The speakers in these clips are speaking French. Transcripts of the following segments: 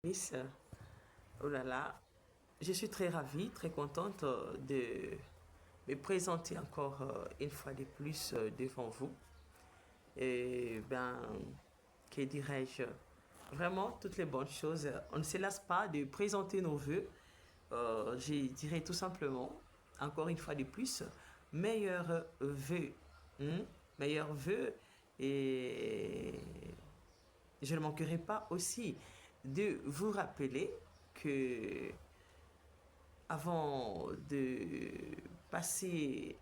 Miss, oh là là, je suis très ravie, très contente de me présenter encore une fois de plus devant vous. Et ben, que dirais-je, vraiment toutes les bonnes choses. On ne se lasse pas de présenter nos voeux. Je dirais tout simplement, encore une fois de plus, meilleurs vœux. Hein? Meilleurs vœux. Et je ne manquerai pas aussi de vous rappeler que avant de passer,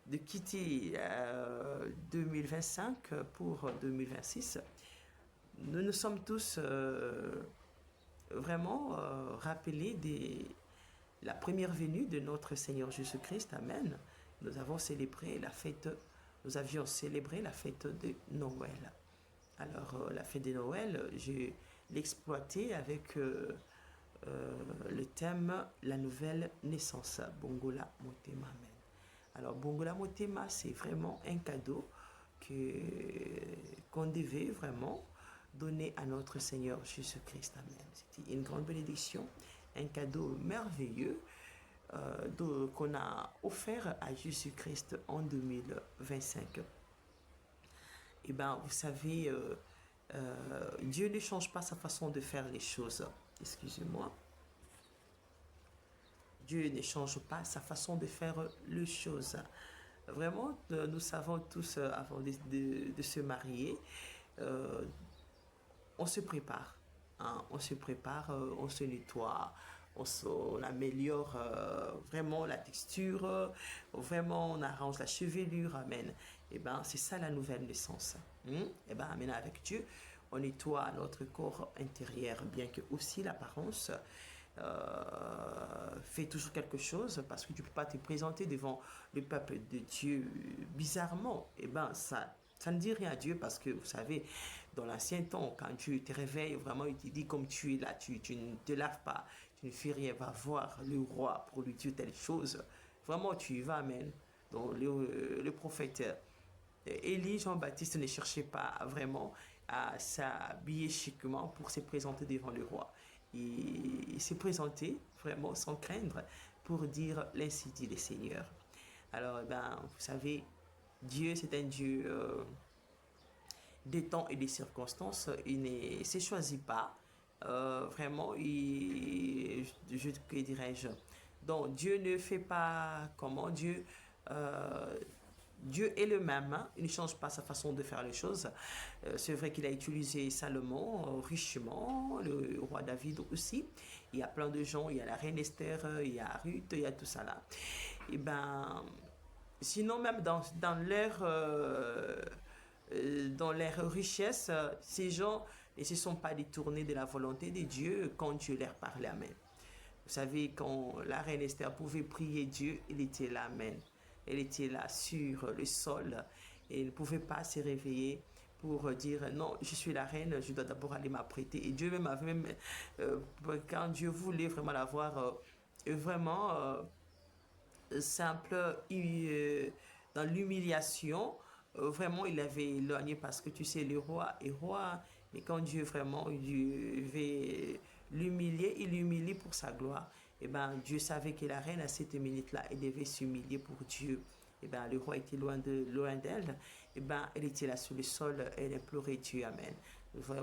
de quitter 2025 pour 2026, nous nous sommes tous vraiment rappelés de la première venue de notre Seigneur Jésus-Christ. Amen. Nous avions célébré la fête de Noël. Alors, la fête de Noël, je l'exploitais avec le thème La nouvelle naissance, Bongola Motema Amen. Alors, Bongola Motema, c'est vraiment un cadeau qu'on devait vraiment donner à notre Seigneur Jésus-Christ. Amen. C'était une grande bénédiction, un cadeau merveilleux qu'on a offert à Jésus-Christ en 2025. Eh bien, vous savez, Dieu ne change pas sa façon de faire les choses. Excusez-moi. Dieu ne change pas sa façon de faire les choses. Vraiment, nous savons tous, avant de se marier, euh, on se prépare. Hein, on se prépare, on se nettoie, on améliore vraiment la texture, vraiment on arrange la chevelure, amen. Et bien, c'est ça la nouvelle naissance. Et bien, amen, avec Dieu, on nettoie notre corps intérieur, bien que aussi l'apparence fait toujours quelque chose, parce que tu ne peux pas te présenter devant le peuple de Dieu bizarrement. Et ben ça ne dit rien à Dieu, parce que vous savez, dans l'ancien temps, quand Dieu te réveille, vraiment il te dit comme tu es là, tu ne te laves pas, tu ne fais rien, va voir le roi pour lui dire telle chose. Vraiment tu y vas, amen. Donc le prophète Élie, Jean-Baptiste ne cherchait pas vraiment à s'habiller chiquement pour se présenter devant le roi. Il s'est présenté vraiment sans craindre pour dire l'ainsi dit le Seigneur. Alors, ben, vous savez, Dieu, c'est un Dieu des temps et des circonstances. Il ne se choisit pas. Vraiment, que dirais-je? Donc, Dieu ne fait pas comment Dieu. euh, Dieu est le même, hein. Il ne change pas sa façon de faire les choses. C'est vrai qu'il a utilisé Salomon richement, le roi David aussi. Il y a plein de gens, il y a la reine Esther, il y a Ruth, il y a tout ça là. Et ben, sinon même dans leur richesse, ces gens ne se sont pas détournés de la volonté de Dieu quand Dieu leur parlait. Amen. Vous savez, quand la reine Esther pouvait prier Dieu, il était là, amen. Elle était là sur le sol et elle ne pouvait pas se réveiller pour dire non, je suis la reine, je dois d'abord aller m'apprêter. Et Dieu même avait même, quand Dieu voulait vraiment la voir vraiment simple, dans l'humiliation, vraiment il avait éloigné, parce que tu sais, le roi est roi, mais quand Dieu vraiment Dieu veut l'humilier, il l'humilie pour sa gloire. Et ben Dieu savait que la reine à cette minute-là, elle devait s'humilier pour Dieu. Et ben le roi était loin d'elle. Et ben elle était là sur le sol, elle implorait Dieu, amen.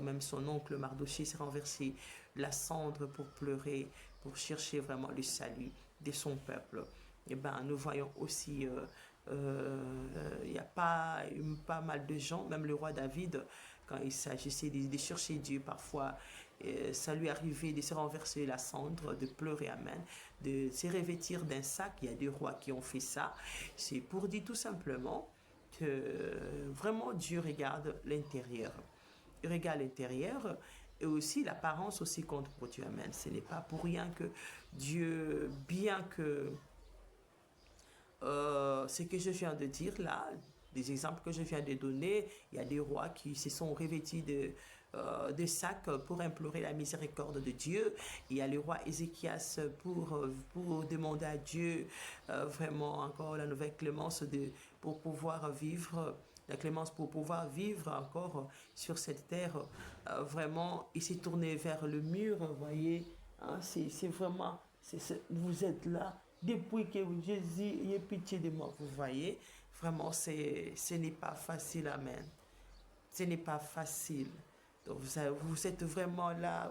Même son oncle Mardochée s'est renversé la cendre pour pleurer, pour chercher vraiment le salut de son peuple. Et ben nous voyons aussi il y a pas mal de gens, même le roi David, quand il s'agissait de chercher Dieu, parfois ça lui arrivait de se renverser la cendre, de pleurer, amen, de se revêtir d'un sac. Il y a des rois qui ont fait ça. C'est pour dire tout simplement que vraiment Dieu regarde l'intérieur. Il regarde l'intérieur, et aussi l'apparence aussi compte pour Dieu, amen. Ce n'est pas pour rien que Dieu, bien que ce que je viens de dire là, des exemples que je viens de donner, il y a des rois qui se sont revêtis de sacs pour implorer la miséricorde de Dieu. Il y a le roi Ézéchias pour demander à Dieu vraiment encore la nouvelle clémence pour pouvoir vivre la clémence pour pouvoir vivre encore sur cette terre. Vraiment, il s'est tourné vers le mur, vous voyez. Hein, c'est vraiment, vous êtes là. Depuis que Jésus ait pitié de moi, vous voyez. Vraiment, ce n'est pas facile, amen. Ce n'est pas facile. Donc, vous êtes vraiment là.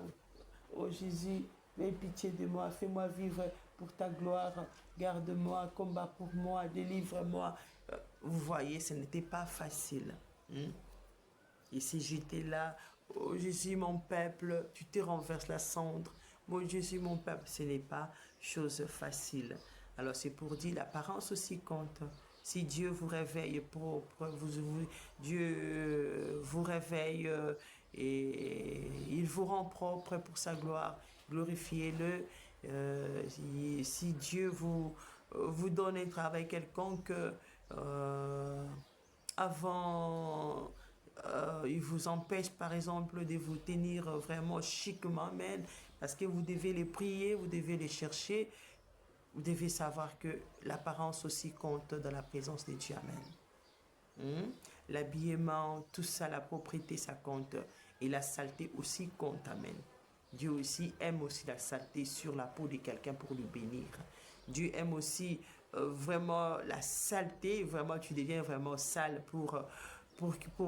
Oh Jésus, aie pitié de moi, fais-moi vivre pour ta gloire. Garde-moi, combat pour moi, délivre-moi. Vous voyez, ce n'était pas facile. Et si j'étais là, oh Jésus, mon peuple, tu te renverses la cendre. Mon Jésus, mon peuple, ce n'est pas chose facile. Alors c'est pour dire, l'apparence aussi compte. Si Dieu vous réveille Dieu vous réveille et il vous rend propre pour sa gloire, glorifiez-le. Si Dieu vous donne un travail quelconque, avant, il vous empêche par exemple de vous tenir vraiment chiquement, amen, parce que vous devez les prier, vous devez les chercher, vous devez savoir que l'apparence aussi compte dans la présence de Dieu, amen. L'habillement, tout ça, la propriété, ça compte, et la saleté aussi compte, amen. Dieu aussi aime aussi la saleté sur la peau de quelqu'un pour le bénir. Dieu aime aussi vraiment la saleté, vraiment tu deviens vraiment sale pour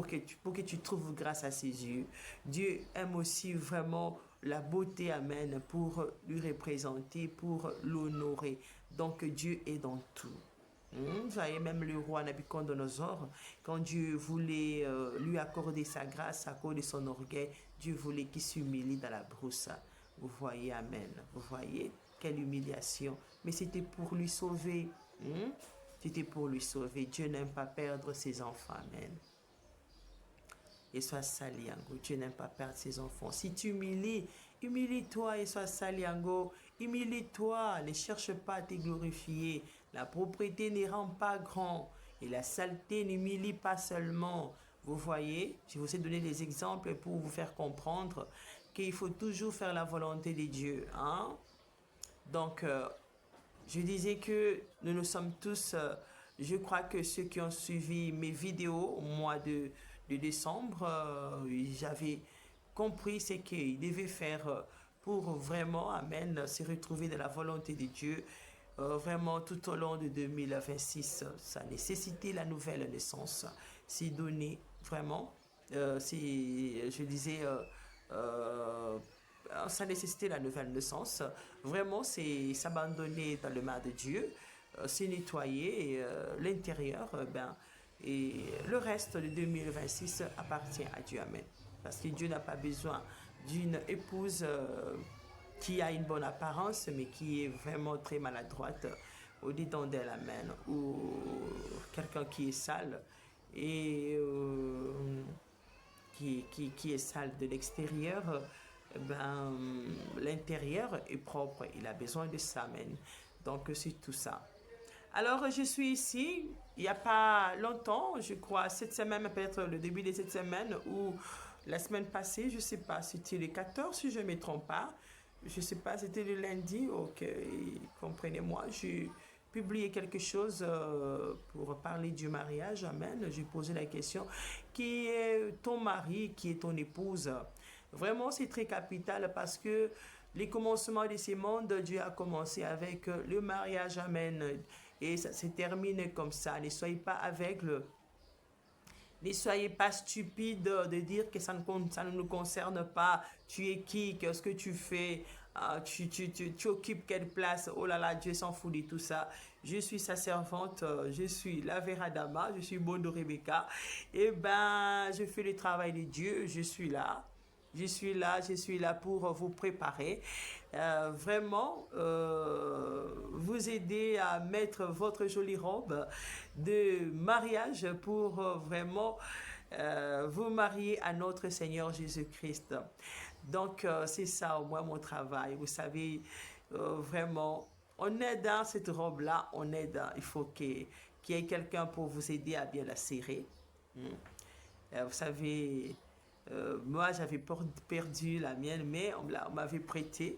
que tu trouves grâce à ses yeux. Dieu aime aussi vraiment la beauté, amen, pour lui représenter, pour l'honorer. Donc Dieu est dans tout. Vous voyez, même le roi Nabucodonosor, quand Dieu voulait lui accorder sa grâce à cause de son orgueil, Dieu voulait qu'il s'humilie dans la brousse. Vous voyez, amen. Vous voyez, quelle humiliation. Mais c'était pour lui sauver. C'était pour lui sauver. Dieu n'aime pas perdre ses enfants, amen. Et sois saliango. Dieu n'aime pas perdre ses enfants. Si tu humilies, humilie-toi et sois saliango. Humilie-toi, ne cherche pas à te glorifier. La propriété ne rend pas grand. Et la saleté n'humilie pas seulement. Vous voyez, je vous ai donné des exemples pour vous faire comprendre qu'il faut toujours faire la volonté de Dieu. Hein? Donc, je disais que nous sommes tous, je crois que ceux qui ont suivi mes vidéos au mois de décembre, j'avais compris ce qu'il devait faire pour vraiment, amen, se retrouver dans la volonté de Dieu. Vraiment, tout au long de 2026, ça nécessitait la nouvelle naissance. C'est donné, vraiment. Je disais, ça nécessitait la nouvelle naissance. Vraiment, c'est s'abandonner dans le main de Dieu, c'est nettoyer l'intérieur, et le reste de 2026 appartient à Dieu, amen. Parce que Dieu n'a pas besoin d'une épouse qui a une bonne apparence, mais qui est vraiment très maladroite au-dedans d'elle, amen, ou quelqu'un qui est sale et qui est sale de l'extérieur. L'intérieur est propre, il a besoin de ça, amen. Donc c'est tout ça. Alors je suis ici, il n'y a pas longtemps, je crois cette semaine, peut-être le début de cette semaine ou la semaine passée, je ne sais pas, c'était le 14 si je ne me trompe pas, je ne sais pas, c'était le lundi, ok, comprenez-moi, j'ai publié quelque chose pour parler du mariage, amen. J'ai posé la question, qui est ton mari, qui est ton épouse? Vraiment, c'est très capital parce que les commencements de ce monde, Dieu a commencé avec le mariage, amen. Et ça se termine comme ça. Ne soyez pas aveugles. Ne soyez pas stupides de dire que ça ne nous concerne pas. Tu es qui? Qu'est-ce que tu fais? Tu occupes quelle place? Oh là là, Dieu s'en fout de tout ça. Je suis sa servante, je suis la Véradama, je suis Bondo Rebecca. Et je fais le travail de Dieu, je suis là. Je suis là pour vous préparer, vraiment vous aider à mettre votre jolie robe de mariage pour vraiment vous marier à notre Seigneur Jésus-Christ. Donc, c'est ça au moins mon travail. Vous savez, vraiment, on est dans cette robe-là, il faut qu'il y ait quelqu'un pour vous aider à bien la serrer. Vous savez... moi, j'avais perdu la mienne, mais on m'avait prêté.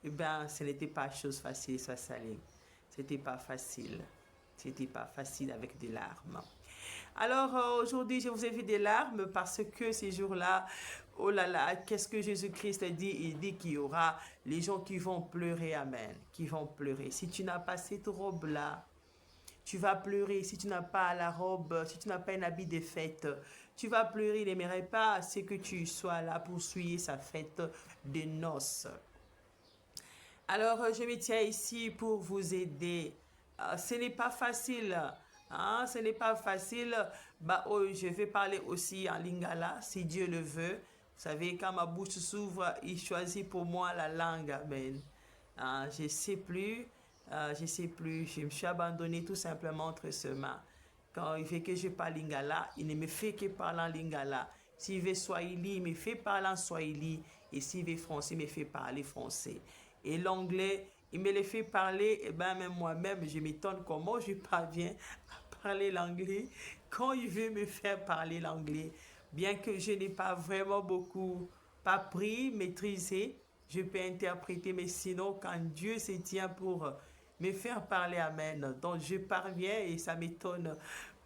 Ce n'était pas chose facile, ça, Salim. C'était pas facile. C'était pas facile avec des larmes. Alors aujourd'hui, je vous ai vu des larmes parce que ces jours-là, oh là là, qu'est-ce que Jésus-Christ dit? Il dit qu'il y aura les gens qui vont pleurer, amen, qui vont pleurer. Si tu n'as pas cette robe-là, tu vas pleurer. Si tu n'as pas la robe, si tu n'as pas un habit de fête, tu vas pleurer. Il n'aimerait pas ce que tu sois là pour suivre sa fête de noces. Alors, je me tiens ici pour vous aider. Ce n'est pas facile. Hein, ce n'est pas facile. Bah, oh, je vais parler aussi en lingala, si Dieu le veut. Vous savez, quand ma bouche s'ouvre, il choisit pour moi la langue. Amen. Je ne sais plus. Je ne sais plus. Je me suis abandonné tout simplement entre ses mains. Quand il fait que je parle lingala, il ne me fait que parler en lingala. S'il veut swahili, il me fait parler en swahili. Et s'il veut français, il me fait parler français. Et l'anglais, il me le fait parler, et ben même moi-même, je m'étonne comment je parviens à parler l'anglais quand il veut me faire parler l'anglais. Bien que je n'ai pas vraiment beaucoup appris, maîtrisé, je peux interpréter, mais sinon, quand Dieu se tient pour me faire parler, amen. Donc je parviens et ça m'étonne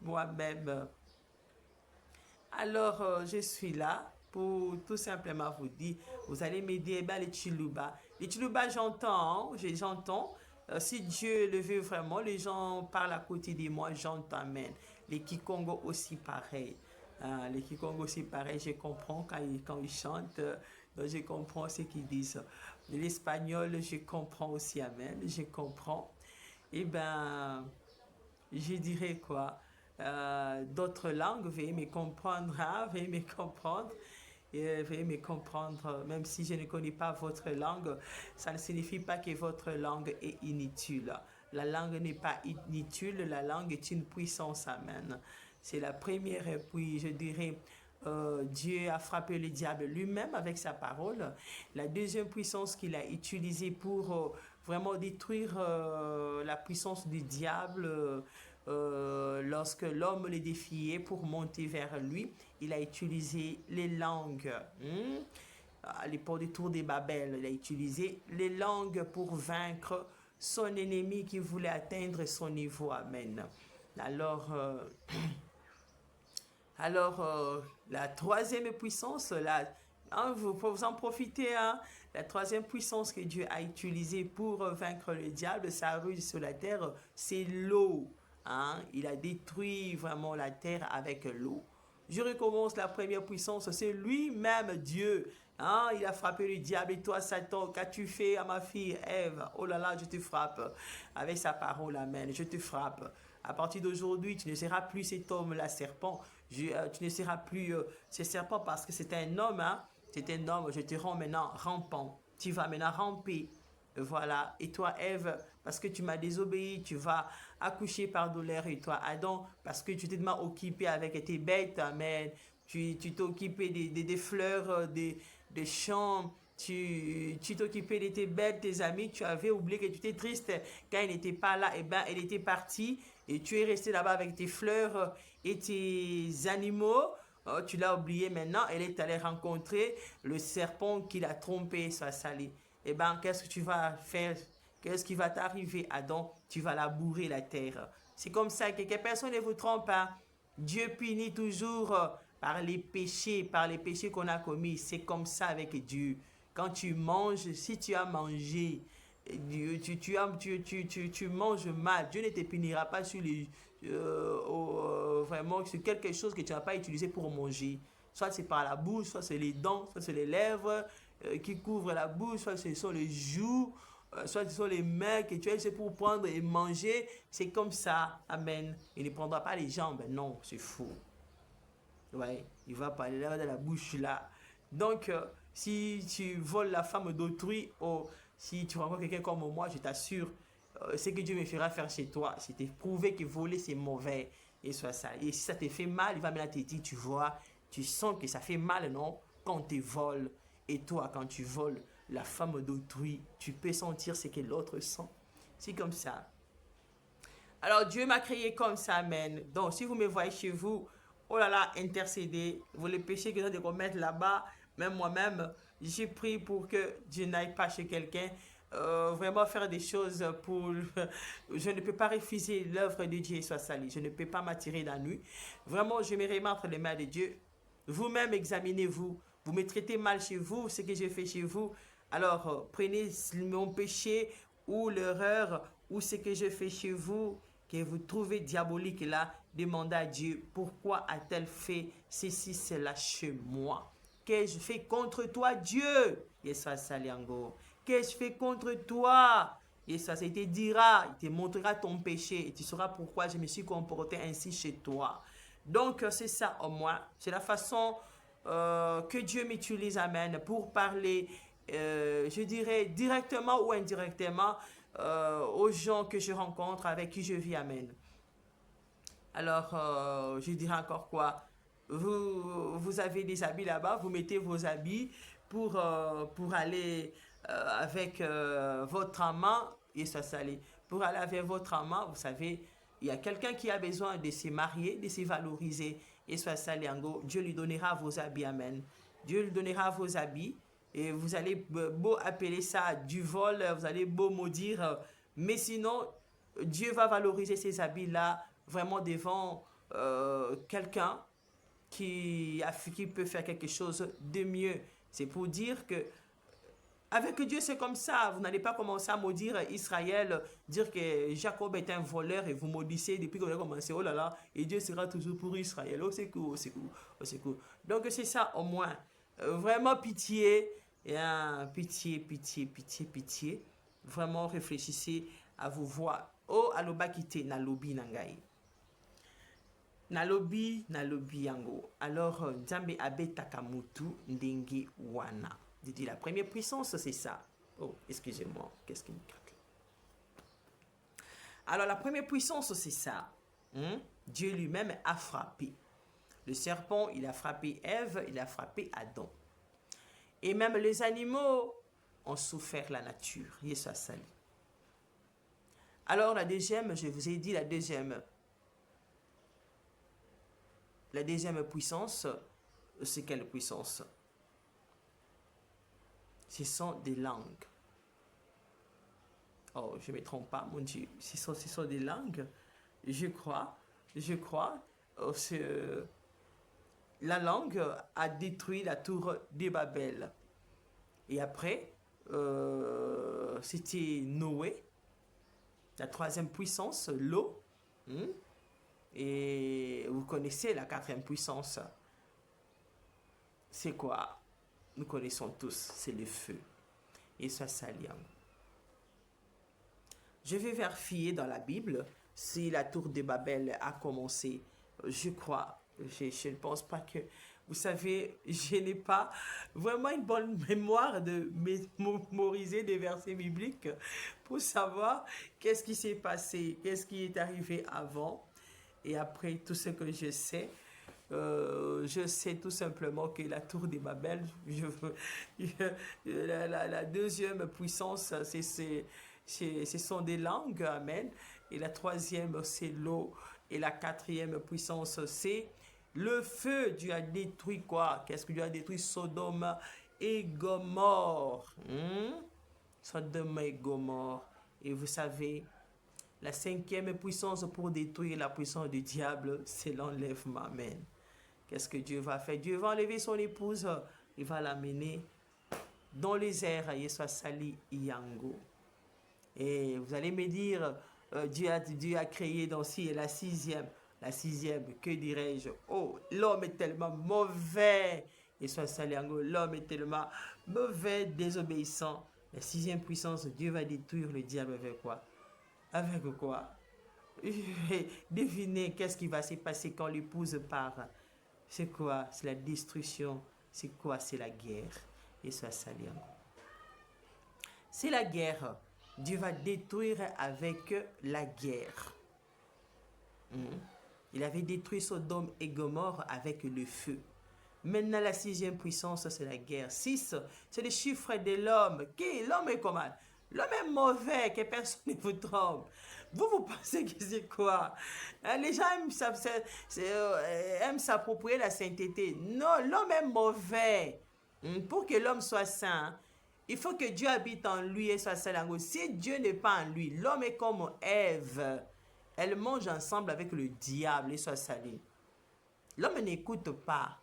moi-même. Alors, je suis là pour tout simplement vous dire, vous allez m'aider, ben, les Chiluba. Les Chiluba, j'entends, j'entends. Si Dieu le veut vraiment, les gens parlent à côté de moi, j'entends, amen. Les Kikongo aussi pareil. Les Kikongo aussi pareil, je comprends quand ils chantent, je comprends ce qu'ils disent. L'espagnol, je comprends aussi, amen, je comprends. Eh ben, je dirais quoi? D'autres langues, veuillez me comprendre, hein, veuillez me comprendre. Et veuillez me comprendre, même si je ne connais pas votre langue, ça ne signifie pas que votre langue est inutile. La langue n'est pas inutile, la langue est une puissance, amen. C'est la première, puis je dirais, Dieu a frappé le diable lui-même avec sa parole. La deuxième puissance qu'il a utilisée pour vraiment détruire la puissance du diable, lorsque l'homme le défiait pour monter vers lui, il a utilisé les langues. À l'époque du tour des Babel, il a utilisé les langues pour vaincre son ennemi qui voulait atteindre son niveau. Amen. Alors, la troisième puissance, vous pouvez vous en profiter, hein? La troisième puissance que Dieu a utilisée pour vaincre le diable, sa ruse sur la terre, c'est l'eau. Hein? Il a détruit vraiment la terre avec l'eau. Je recommence la première puissance, c'est lui-même Dieu. Hein? Il a frappé le diable et toi, Satan, qu'as-tu fait à ma fille Ève? Oh là là, je te frappe. Avec sa parole, amen, je te frappe. À partir d'aujourd'hui, tu ne seras plus cet homme-là, serpent. Tu ne seras plus ce serpent parce que c'est un homme. Hein? C'est un homme, je te rends maintenant rampant. Tu vas maintenant ramper. Voilà. Et toi, Ève, parce que tu m'as désobéi, tu vas accoucher par douleur. Et toi, Adam, parce que tu t'es occupé avec tes bêtes, amen. Tu t'es occupé des fleurs, des champs. Tu t'occupais de tes bêtes, tes amis. Tu avais oublié que tu étais triste quand il n'était pas là. Eh bien, elle était partie. Et tu es resté là-bas avec tes fleurs et tes animaux. Oh, tu l'as oublié maintenant. Elle est allée rencontrer le serpent qui l'a trompé, soit salé. Eh bien, qu'est-ce que tu vas faire? Qu'est-ce qui va t'arriver, Adam? Tu vas labourer la terre. C'est comme ça que personne ne vous trompe. Hein? Dieu punit toujours par les péchés qu'on a commis. C'est comme ça avec Dieu. Quand tu manges, si tu as mangé, tu manges mal, Dieu ne te punira pas sur vraiment sur quelque chose que tu n'as pas utilisé pour manger. Soit c'est par la bouche, soit c'est les dents, soit c'est les lèvres qui couvrent la bouche, soit ce sont les joues, soit ce sont les mains que tu as utilisées pour prendre et manger. C'est comme ça, amen. Il ne prendra pas les jambes, non, c'est fou. Ouais, il va parler là dans la bouche là. Donc, si tu voles la femme d'autrui, ou si tu rencontres quelqu'un comme moi, je t'assure, ce que Dieu me fera faire chez toi, c'est te prouver que voler c'est mauvais. Et soit ça. Et si ça te fait mal, il va maintenant te dire, tu vois, tu sens que ça fait mal, non? Quand on te vole. Et toi, quand tu voles la femme d'autrui, tu peux sentir ce que l'autre sent. C'est comme ça. Alors Dieu m'a créé comme ça, amen. Donc si vous me voyez chez vous, oh là là, intercéder, vous les péchés que vous avez de commettre là-bas, même moi-même, j'ai prié pour que Dieu n'aille pas chez quelqu'un vraiment faire des choses pour... Je ne peux pas refuser l'œuvre de Dieu soit salie. Je ne peux pas m'attirer la nuit. Vraiment, je me remets entre les mains de Dieu. Vous-même, examinez-vous. Vous me traitez mal chez vous, ce que j'ai fait chez vous. Alors, prenez mon péché ou l'erreur ou ce que je fais chez vous, que vous trouvez diabolique là. Demandez à Dieu, pourquoi a-t-elle fait ceci, cela chez moi? Qu'ai-je fait contre toi, Dieu? Yeswa Saliango. Qu'ai-je fait contre toi? Et ça te dira, il te montrera ton péché et tu sauras pourquoi je me suis comporté ainsi chez toi. Donc, c'est ça au moins. C'est la façon que Dieu m'utilise, amen, pour parler, je dirais, directement ou indirectement aux gens que je rencontre, avec qui je vis, amen. Alors, je dirais encore quoi? Vous avez des habits là-bas, vous mettez vos habits pour aller avec votre amant, et ça s'allait. Pour aller avec votre amant, vous savez, il y a quelqu'un qui a besoin de se marier, de se valoriser, et ça s'allait en gros. Dieu lui donnera vos habits, amen. Dieu lui donnera vos habits, et vous allez beau appeler ça du vol, vous allez beau maudire, mais sinon, Dieu va valoriser ces habits-là vraiment devant quelqu'un qui peut faire quelque chose de mieux. C'est pour dire que avec Dieu, c'est comme ça. Vous n'allez pas commencer à maudire Israël, dire que Jacob est un voleur et vous maudissez depuis que vous avez commencé. Oh là là, et Dieu sera toujours pour Israël. Oh, c'est cool, oh, c'est cool, oh, c'est cool. Donc, c'est ça au moins. Vraiment pitié, pitié, pitié, pitié, pitié. Vraiment réfléchissez à vos voix. Oh, aloba kite na lobi nangai. Nalobi yango. Alors, Nzambe abe takamutu ndenge wana. Je dis la première puissance, c'est ça. Oh, excusez-moi, qu'est-ce qui me craque? Alors, la première puissance, c'est ça. Dieu lui-même a frappé. Le serpent, il a frappé Ève, il a frappé Adam. Et même les animaux ont souffert la nature. Yesu a sali. Alors, la deuxième, je vous ai dit la deuxième puissance, c'est quelle puissance? Ce sont des langues. Oh, je ne me trompe pas, mon Dieu. Ce sont des langues. Je crois. La langue a détruit la tour de Babel. Et après, c'était Noé. La troisième puissance, l'eau. Et vous connaissez la quatrième puissance. C'est quoi? Nous connaissons tous, c'est le feu. Et ça, c'est lié. Je vais vérifier dans la Bible si la tour de Babel a commencé. Je crois, je ne pense pas que... Vous savez, je n'ai pas vraiment une bonne mémoire de mémoriser des versets bibliques pour savoir qu'est-ce qui s'est passé, qu'est-ce qui est arrivé avant. Et après tout ce que je sais tout simplement que la tour de Babel, la deuxième puissance, ce sont des langues, amen. Et la troisième, c'est l'eau. Et la quatrième puissance, c'est le feu. Dieu a détruit quoi? Qu'est-ce que Dieu a détruit? Sodome et Gomorrhe. Sodome et Gomorrhe. Et vous savez, la cinquième puissance pour détruire la puissance du diable, c'est l'enlèvement. Amen. Qu'est-ce que Dieu va faire? Dieu va enlever son épouse. Il va l'amener dans les airs. Yeswa Sali Yango. Et vous allez me dire, Dieu a créé dans ci et la sixième. La sixième, que dirais-je? Oh, l'homme est tellement mauvais. Yeswa Sali Yango. L'homme est tellement mauvais, désobéissant. La sixième puissance, Dieu va détruire le diable avec quoi? Avec quoi? Devinez qu'est-ce qui va se passer quand l'épouse part. C'est quoi? C'est la destruction. C'est quoi? C'est la guerre. Et ça, ça vient. C'est la guerre. Dieu va détruire avec la guerre. Il avait détruit Sodome et Gomorrhe avec le feu. Maintenant, la sixième puissance, c'est la guerre. 6, c'est le chiffre de l'homme. Qui? L'homme est comment? L'homme est mauvais, que personne ne vous trompe. Vous pensez que c'est quoi? Les gens aiment s'approprier la sainteté. Non, l'homme est mauvais. Pour que l'homme soit saint, Il faut que Dieu habite en lui et soit salango. Si Dieu n'est pas en lui, l'homme est comme Ève. Elle mange ensemble avec le diable et soit salé. L'homme n'écoute pas.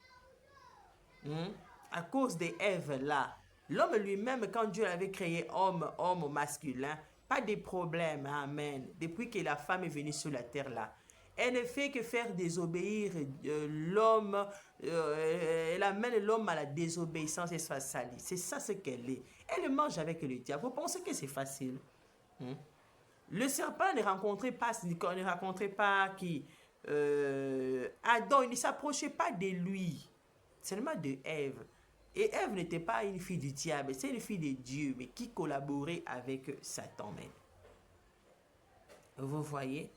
À cause des Ève là. L'homme lui-même, quand Dieu l'avait créé homme masculin, pas de problème, amen. Depuis que la femme est venue sur la terre là, elle ne fait que faire désobéir l'homme, elle amène l'homme à la désobéissance et soit salie. C'est ça ce qu'elle est. Elle mange avec le diable. Vous pensez que c'est facile? Le serpent ne rencontrait pas qui Adam, il ne s'approchait pas de lui, seulement de Ève. Et Ève n'était pas une fille du diable, c'est une fille de Dieu, mais qui collaborait avec Satan même. Vous voyez?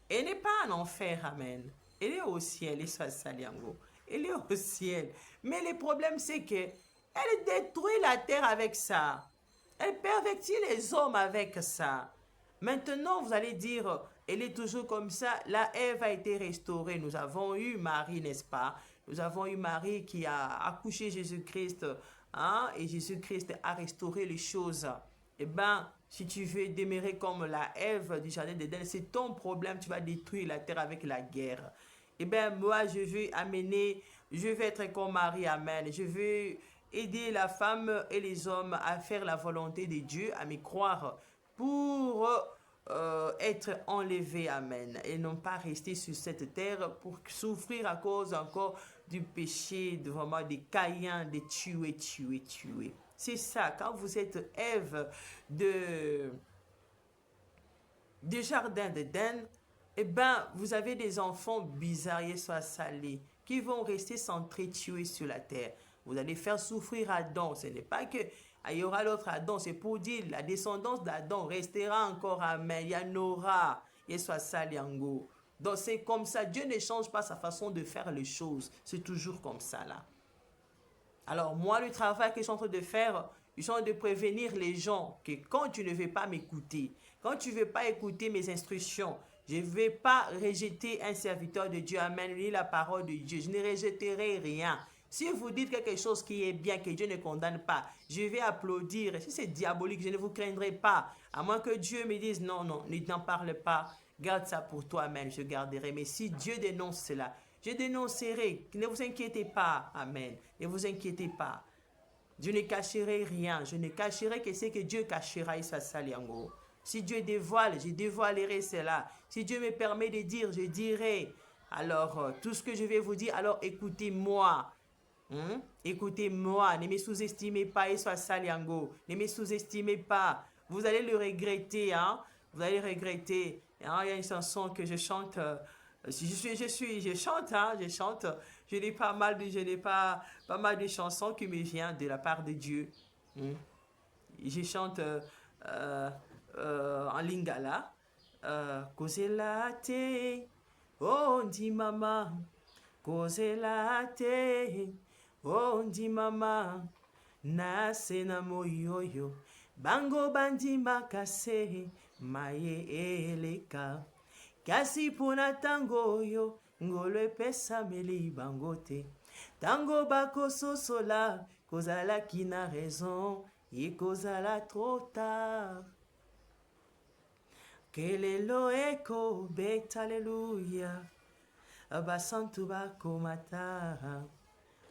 Elle n'est pas en enfer, amen. Elle est au ciel, et soit saliango. Elle est au ciel. Mais le problème, c'est que elle détruit la terre avec ça. Elle pervertit les hommes avec ça. Maintenant, vous allez dire, elle est toujours comme ça. La Ève a été restaurée. Nous avons eu Marie, n'est-ce pas? Nous avons eu Marie qui a accouché Jésus-Christ. Hein? Et Jésus-Christ a restauré les choses. Eh bien, si tu veux demeurer comme la Ève du jardin d'Éden, c'est ton problème. Tu vas détruire la terre avec la guerre. Eh bien, moi, je vais être comme Marie, amen. Je veux aider la femme et les hommes à faire la volonté de Dieu, à me croire pour être enlevés, amen. Et non pas rester sur cette terre pour souffrir à cause encore du péché, vraiment des Caïns, de tuer. C'est ça, quand vous êtes Ève du jardin d'Éden, eh bien, vous avez des enfants bizarres, soit salés, qui vont rester s'entretuer sur la terre. Vous allez faire souffrir Adam. Ce n'est pas que il y aura l'autre Adam, c'est pour dire la descendance d'Adam restera encore, amen. Il y en aura, et soit saliango. Donc c'est comme ça, Dieu ne change pas sa façon de faire les choses. C'est toujours comme ça là. Alors moi, le travail que je suis en train de faire, je suis en train de prévenir les gens que quand tu ne veux pas m'écouter, quand tu ne veux pas écouter mes instructions, je ne vais pas rejeter un serviteur de Dieu, amen, ni la parole de Dieu. Je ne rejetterai rien. Si vous dites quelque chose qui est bien, que Dieu ne condamne pas, je vais applaudir. Si c'est diabolique, je ne vous craindrai pas. À moins que Dieu me dise, non, n'en parle pas. Garde ça pour toi, amen, je garderai. Mais si Dieu dénonce cela, je dénoncerai. Ne vous inquiétez pas, amen. Ne vous inquiétez pas. Je ne cacherai rien. Je ne cacherai que ce que Dieu cachera, il soit saliango. Si Dieu dévoile, je dévoilerai cela. Si Dieu me permet de dire, je dirai. Alors, tout ce que je vais vous dire, alors écoutez-moi. Écoutez-moi, ne me sous-estimez pas, et soit saliango. Ne me sous-estimez pas. Vous allez le regretter, hein. Vous allez regretter. Hein? Il y a une chanson que je chante. Je chante, hein. Je chante. Je n'ai pas mal de chansons qui me viennent de la part de Dieu. Je chante en lingala. Kozelate, oh ndi mama. Kozelate, oh ndi mama. Nase na moyoyo. Bango bandi makase. Maye eleka. Kasi puna tango yo. Ngolo epesa meli bangote. Tango bako sosola. Kozala ki na raison. Et kozala trop tard. Kelelo eko bet alléluia. Abasantu bako mata.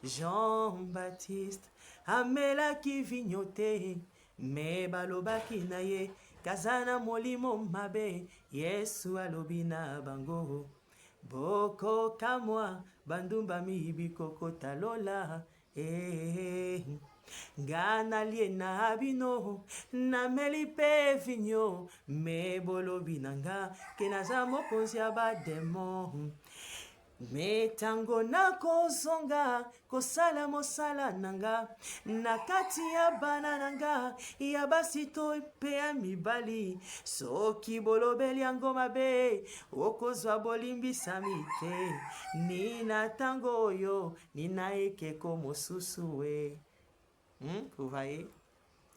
Jean-Baptiste amela ki vignote. Me balobaki na ye. Kazana molimo mabe. Yesu alobina bango. Boko kamwa. Bandumba mibi koko talola. Gana liena abino. Na meli pe vigno. Me bolobi nanga. Kenaza mokonzi abademo. Me tango na kozonga. Kosala mosala nanga. Nakati ya bana nanga. Ya basito pe ya mibali. Soki bolobeli yango mabe. Okozwa bolimbisa mite. Nina tango oyo. Nina ekeko mosusu we. Vous voyez?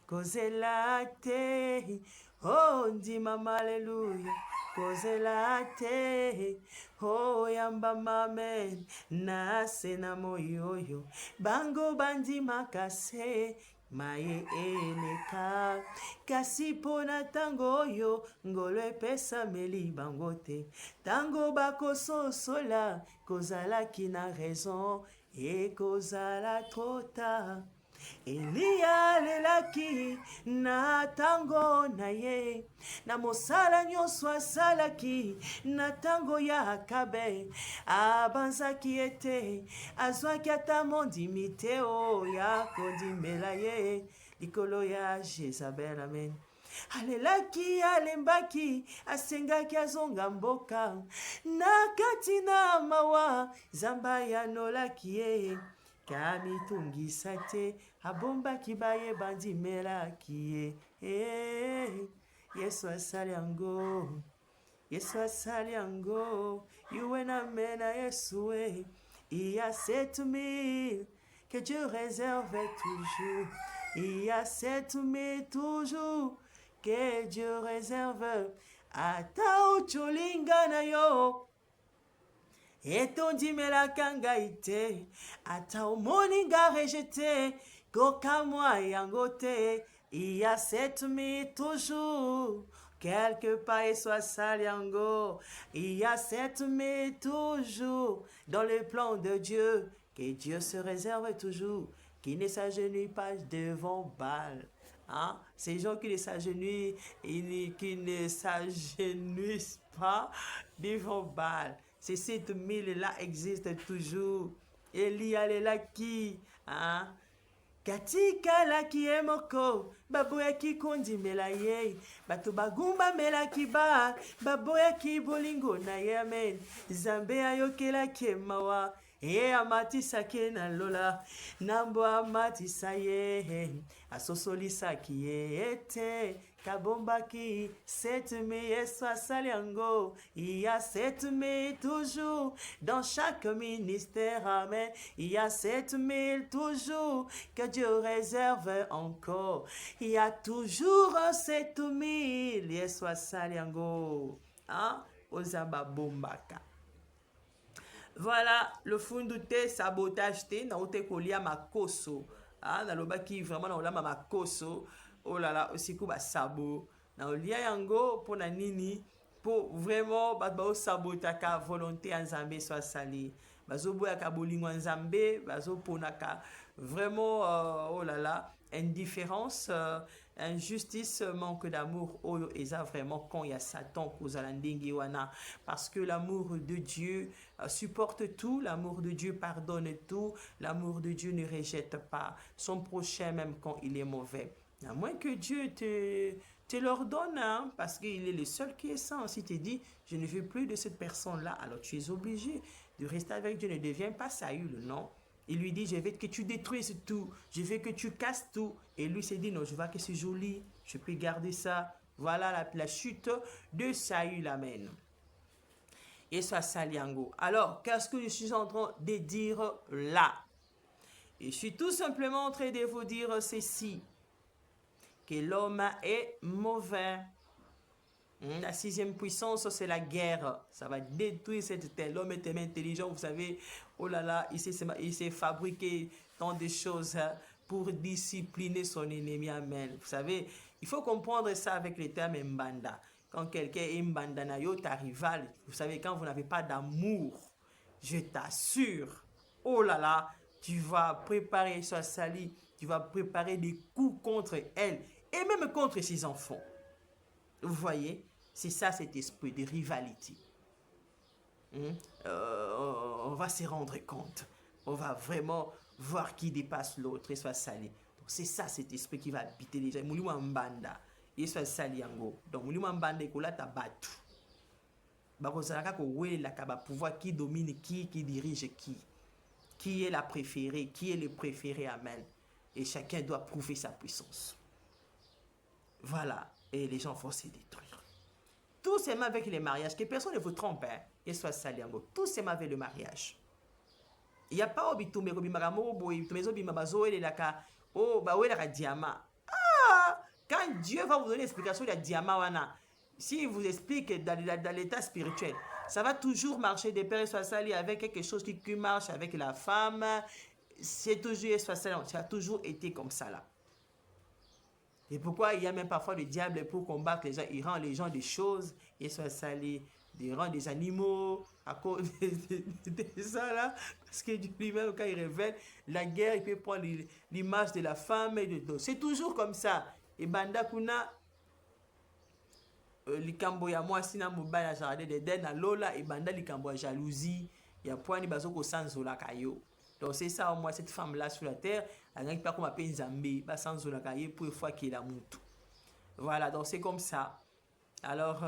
Kozela te. Oh, ndi mama, alléluia. Kozela te. Oh, yamba mamen. Nase na moyoyo. Bango bandi makase. maye eleka kasi pona tango oyo ngolo epesameli bango te tango bakososola kozalaki na raison ekozala trop tard Eliya alelaki na tango na ye na mosala nyonso asalaki na tango ya Akabe abanzaki ete azwaki ata mondimi te ya kondimela ye likolo ya Jezabel amen alelaki alembaki asengaki azonga mboka na kati na mawa zamba yanolaki ye kamitungisa te abombaki baye bandimelaki ye Yesu asali yango Yesu asali yango yuwe na mena Yesu il y a 7000 que Dieu réserve toujours il y a 7000 toujours que Dieu réserve ata ucholinga na yo etondimelaka ngai te ata omoni nga rejete kokamwa yango te il y a 7000 toujours quelque part et soit sale yango il y a 7000 toujours dans le plan de Dieu que Dieu se réserve toujours qui ne s'agenouille pas devant Baal hein? Ces gens qui ne s'agenouillent et qui ne s'agenouillent pas devant Baal ces 7000-là existent toujours. Eliya alelaki, hein? Katika laki emoko, baboyaki kondimela ye, bato bagumba melaki ba, baboyaki bolingo na ye, amen. Zambe ayokelaki mawa, amatisaki na lola, nambo amatisa ye, asosolisaki ye ete, kabombaki 7000 Yesu asali yango il y a 7000 toujours dans chaque ministère amen il y a 7000 toujours que Dieu réserve encore il y a toujours 7000 Yesu asali yango hein ozaba bombaka voilà le fundu te sabotage te na ote kolia makoso ah nalobaki vraiment na olama makoso oh là là aussi kuba sabo na olia yango pona nini pour vraiment ba sabotaka volonté ya Nzambe soit sali bazo boyaka bolingo Nzambe bazo ponaka vraiment oh là là indifférence injustice manque d'amour oyo eza vraiment quand il y a Satan kozala ndenge wana parce que l'amour de Dieu supporte tout l'amour de Dieu pardonne tout l'amour de Dieu ne rejette pas son prochain même quand il est mauvais à moins que Dieu te l'ordonne, hein, parce qu'il est le seul qui est saint. Si tu dis, je ne veux plus de cette personne-là, alors tu es obligé de rester avec Dieu. Ne deviens pas Saül, non. Il lui dit, je veux que tu détruises tout, je veux que tu casses tout. Et lui s'est dit, non, je vois que c'est joli, je peux garder ça. Voilà la chute de Saül, amen. Et ça, Saliango. Alors, qu'est-ce que je suis en train de dire là? Je suis tout simplement en train de vous dire ceci. Que l'homme est mauvais. La sixième puissance, c'est la guerre. Ça va détruire cette terre. L'homme est tellement intelligent, vous savez. Oh là là, il s'est fabriqué tant de choses pour discipliner son ennemi. Amen. Vous savez, il faut comprendre ça avec le terme mbanda. Quand quelqu'un est mbanda na yo, ta rival, vous savez, quand vous n'avez pas d'amour, je t'assure, oh là là, tu vas préparer sa sali, tu vas préparer des coups contre elle et même contre ses enfants. Vous voyez, c'est ça cet esprit de rivalité. On va se rendre compte. On va vraiment voir qui dépasse l'autre et soit sali. C'est ça cet esprit qui va habiter les gens. Mouli Mbanda et soit sali yango. Donc Mouli Mbanda ekola tabatu. Bakozalaka ko wela ka ba pouvoir qui domine qui dirige qui est la préférée, qui est le préféré, amen. Et chacun doit prouver sa puissance. Voilà, et les gens vont se détruire. Tout c'est même avec les mariages, que personne ne vous trompe, hein, et soit saliango. Tout c'est même avec le mariage. Il n'y a pas obitume, diamant. Ah, quand Dieu va vous donner l'explication de diamant, s'il vous explique dans l'état spirituel, ça va toujours marcher des pères et soit sali avec quelque chose qui marche avec la femme. C'est toujours, ça a toujours été comme ça là. Et pourquoi il y a même parfois le diable pour combattre les gens, il rend les gens des choses, et soit salé, il rend des animaux à cause de ça là, parce que lui-même quand il révèle la guerre, il peut prendre l'image de la femme et de tout. C'est toujours comme ça. Et banda kuna likambo ya mwasi na mobali na jardin d'Eden na lola et banda likambo ya jalousie ya poani bazoko sanzola kayo. Donc c'est ça au moins cette femme là sur la terre, elle n'a pas comme appelé Nzambe, ba sanzola kayo pour une fois qu'il a mutu. Voilà, donc c'est comme ça. Alors,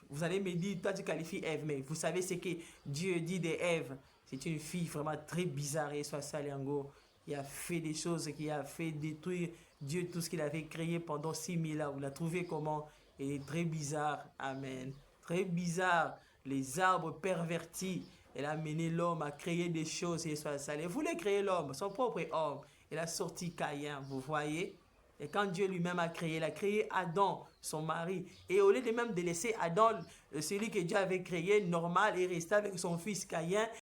vous allez me dire, toi tu qualifies Ève, mais vous savez ce que Dieu dit d'Ève. C'est une fille vraiment très bizarre, et soit ça, Liango. Il a fait des choses, qui a fait détruire Dieu, tout ce qu'il avait créé pendant 6000 ans. Vous la trouvez comment? Elle est très bizarre. Amen. Très bizarre. Les arbres pervertis. Elle a mené l'homme à créer des choses, et soit ça. Elle voulait créer l'homme, son propre homme. Elle a sorti Caïn, vous voyez? Et quand Dieu lui-même a créé, il a créé Adam, son mari. Et au lieu de même de laisser Adam, celui que Dieu avait créé, normal, et rester avec son fils Caïn,